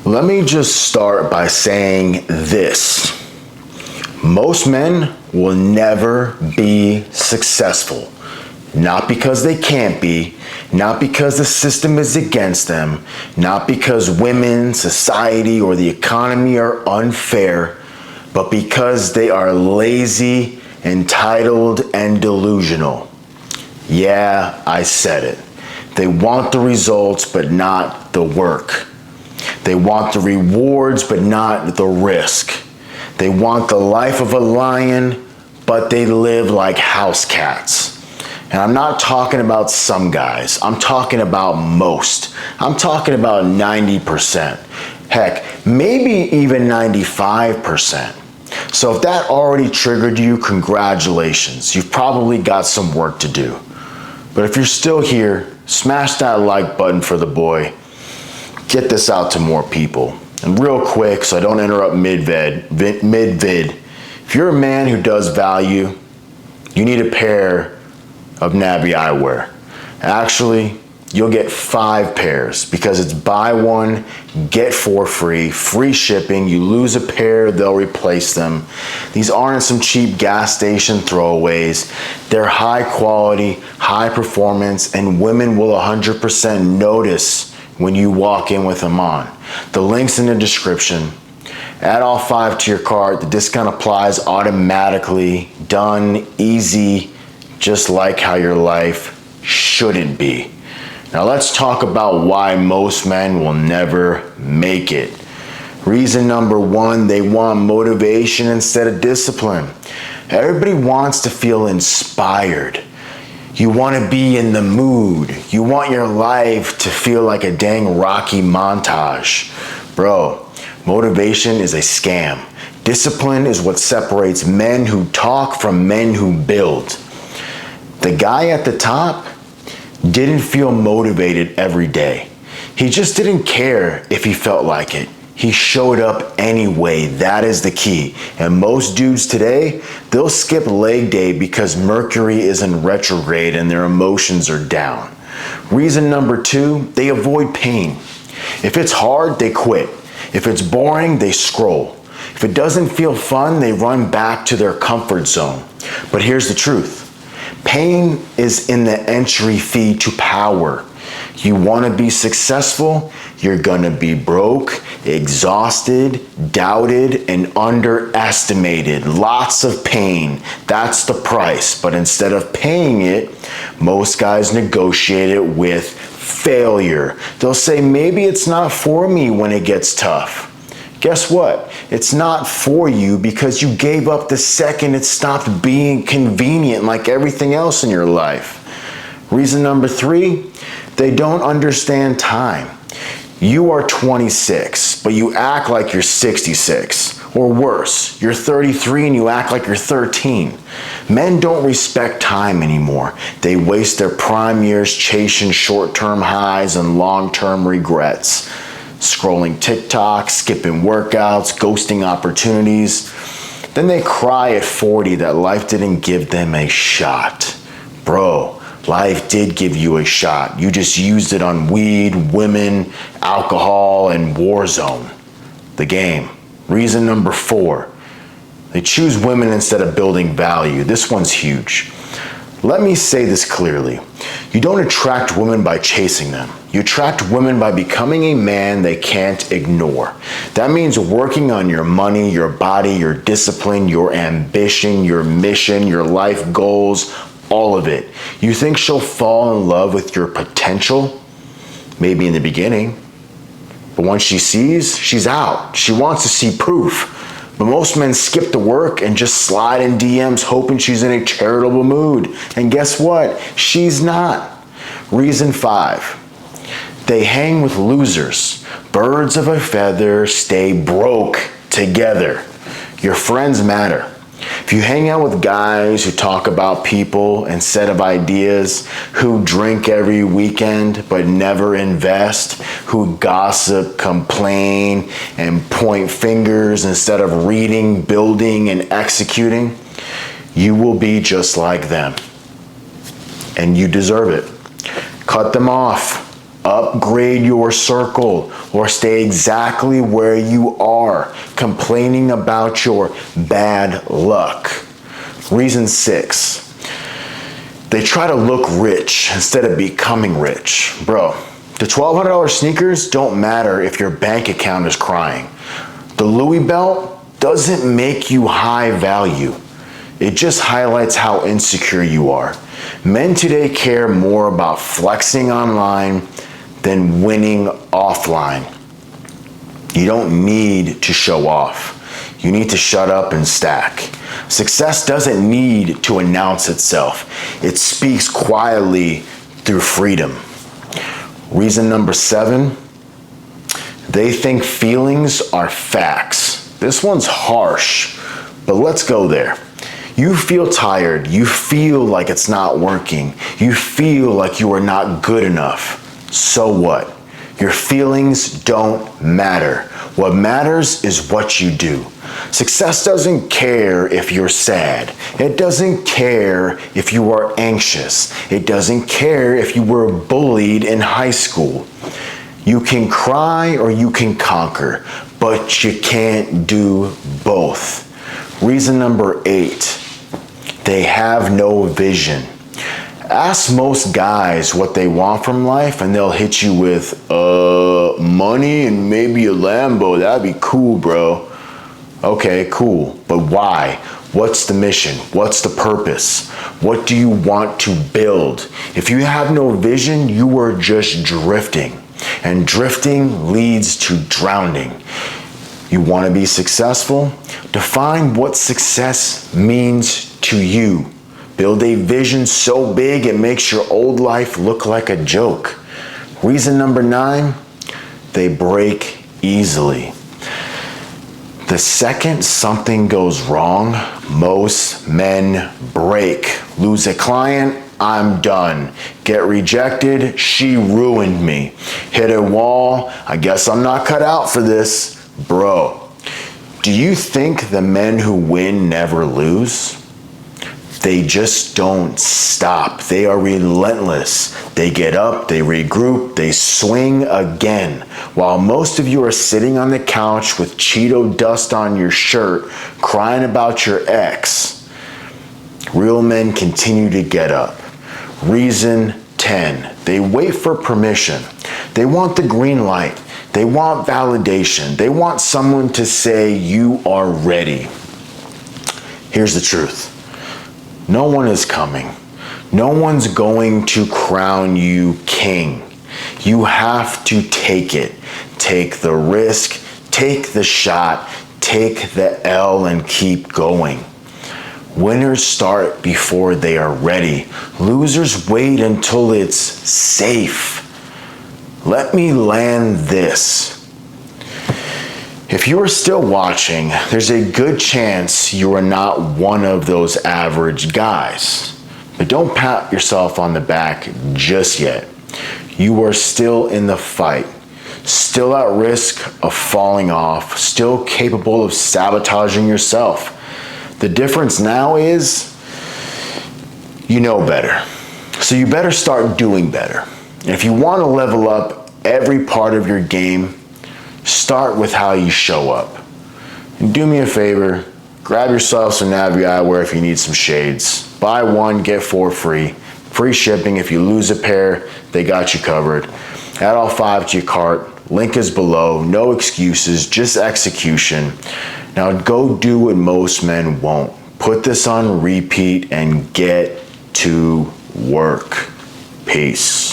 Let me just start by saying this. Most men will never be successful. Not because they can't be, not because the system is against them, not because women, society, or the economy are unfair, but because they are lazy, entitled, and delusional. Yeah, I said it. They want the results, but not the work. They want the rewards, but not the risk. They want the life of a lion, but they live like house cats. And I'm not talking about some guys. I'm talking about most. I'm talking about 90%. Heck, maybe even 95%. So if that already triggered you, congratulations. You've probably got some work to do. But if you're still here, smash that like button for the boy. Get this out to more people. And real quick, so I don't interrupt mid-vid, if you're a man who does value, you need a pair of Navi eyewear. Actually, you'll get 5 pairs because it's buy one, get 4 free, free shipping. You lose a pair, they'll replace them. These aren't some cheap gas station throwaways. They're high quality, high performance, and women will 100% notice when you walk in with them on. The link's in the description. Add all 5 to your cart. The discount applies automatically. Done, easy, just like how your life shouldn't be. Now let's talk about why most men will never make it. Reason number 1, they want motivation instead of discipline. Everybody wants to feel inspired. You want to be in the mood. You want your life to feel like a dang Rocky montage. Bro, motivation is a scam. Discipline is what separates men who talk from men who build. The guy at the top didn't feel motivated every day. He just didn't care if he felt like it. He showed up anyway. That is the key. And most dudes today, they'll skip leg day because Mercury is in retrograde and their emotions are down. Reason number 2, they avoid pain. If it's hard, they quit. If it's boring, they scroll. If it doesn't feel fun, they run back to their comfort zone. But here's the truth. Pain is in the entry fee to power. You want to be successful, you're going to be broke, exhausted, doubted, and underestimated. Lots of pain. That's the price. But instead of paying it, most guys negotiate it with failure. They'll say, maybe it's not for me when it gets tough. Guess what? It's not for you because you gave up the second it stopped being convenient like everything else in your life. Reason number 3, they don't understand time. You are 26, but you act like you're 66. Or worse, you're 33 and you act like you're 13. Men don't respect time anymore. They waste their prime years chasing short-term highs and long-term regrets. Scrolling TikTok, skipping workouts, ghosting opportunities. Then they cry at 40 that life didn't give them a shot. Bro, life did give you a shot. You just used it on weed, women, alcohol, and Warzone. The game. Reason number 4, they choose women instead of building value. This one's huge. Let me say this clearly. You don't attract women by chasing them. You attract women by becoming a man they can't ignore. That means working on your money, your body, your discipline, your ambition, your mission, your life goals, all of it. You think she'll fall in love with your potential? Maybe in the beginning. But once she sees, she's out. She wants to see proof. But most men skip the work and just slide in DMs hoping she's in a charitable mood. And guess what? She's not. Reason 5. They hang with losers. Birds of a feather stay broke together. Your friends matter. If you hang out with guys who talk about people instead of ideas, who drink every weekend but never invest, who gossip, complain, and point fingers instead of reading, building, and executing, you will be just like them. And you deserve it. Cut them off. Upgrade your circle or stay exactly where you are, complaining about your bad luck. Reason 6, they try to look rich instead of becoming rich. Bro, the $1,200 sneakers don't matter if your bank account is crying. The Louis belt doesn't make you high value. It just highlights how insecure you are. Men today care more about flexing online than winning offline. You don't need to show off. You need to shut up and stack. Success doesn't need to announce itself. It speaks quietly through freedom. Reason number 7, they think feelings are facts. This one's harsh, but let's go there. You feel tired. You feel like it's not working. You feel like you are not good enough. So what? Your feelings don't matter. What matters is what you do. Success doesn't care if you're sad. It doesn't care if you are anxious. It doesn't care if you were bullied in high school. You can cry or you can conquer, but you can't do both. Reason number 8, they have no vision. Ask most guys what they want from life and they'll hit you with, money and maybe a Lambo. That'd be cool, bro. Okay, cool. But why? What's the mission? What's the purpose? What do you want to build? If you have no vision, you are just drifting. And drifting leads to drowning. You want to be successful? Define what success means to you. Build a vision so big it makes your old life look like a joke. Reason number 9, they break easily. The second something goes wrong, most men break. Lose a client, I'm done. Get rejected, she ruined me. Hit a wall, I guess I'm not cut out for this. Bro, do you think the men who win never lose? They just don't stop. They are relentless. They get up, they regroup, they swing again. While most of you are sitting on the couch with Cheeto dust on your shirt, crying about your ex, real men continue to get up. Reason 10, they wait for permission. They want the green light. They want validation. They want someone to say you are ready. Here's the truth. No one is coming. No one's going to crown you king. You have to take it. Take the risk, take the shot, take the L and keep going. Winners start before they are ready. Losers wait until it's safe. Let me land this. If you are still watching, there's a good chance you are not one of those average guys. But don't pat yourself on the back just yet. You are still in the fight, still at risk of falling off, still capable of sabotaging yourself. The difference now is you know better. So you better start doing better. And if you want to level up every part of your game, start with how you show up. And do me a favor, grab yourself some Navi eyewear if you need some shades. Buy 1, get 4 free. Free shipping. If you lose a pair, they got you covered. Add all 5 to your cart. Link is below. No excuses, just execution. Now go do what most men won't. Put this on repeat and get to work. Peace.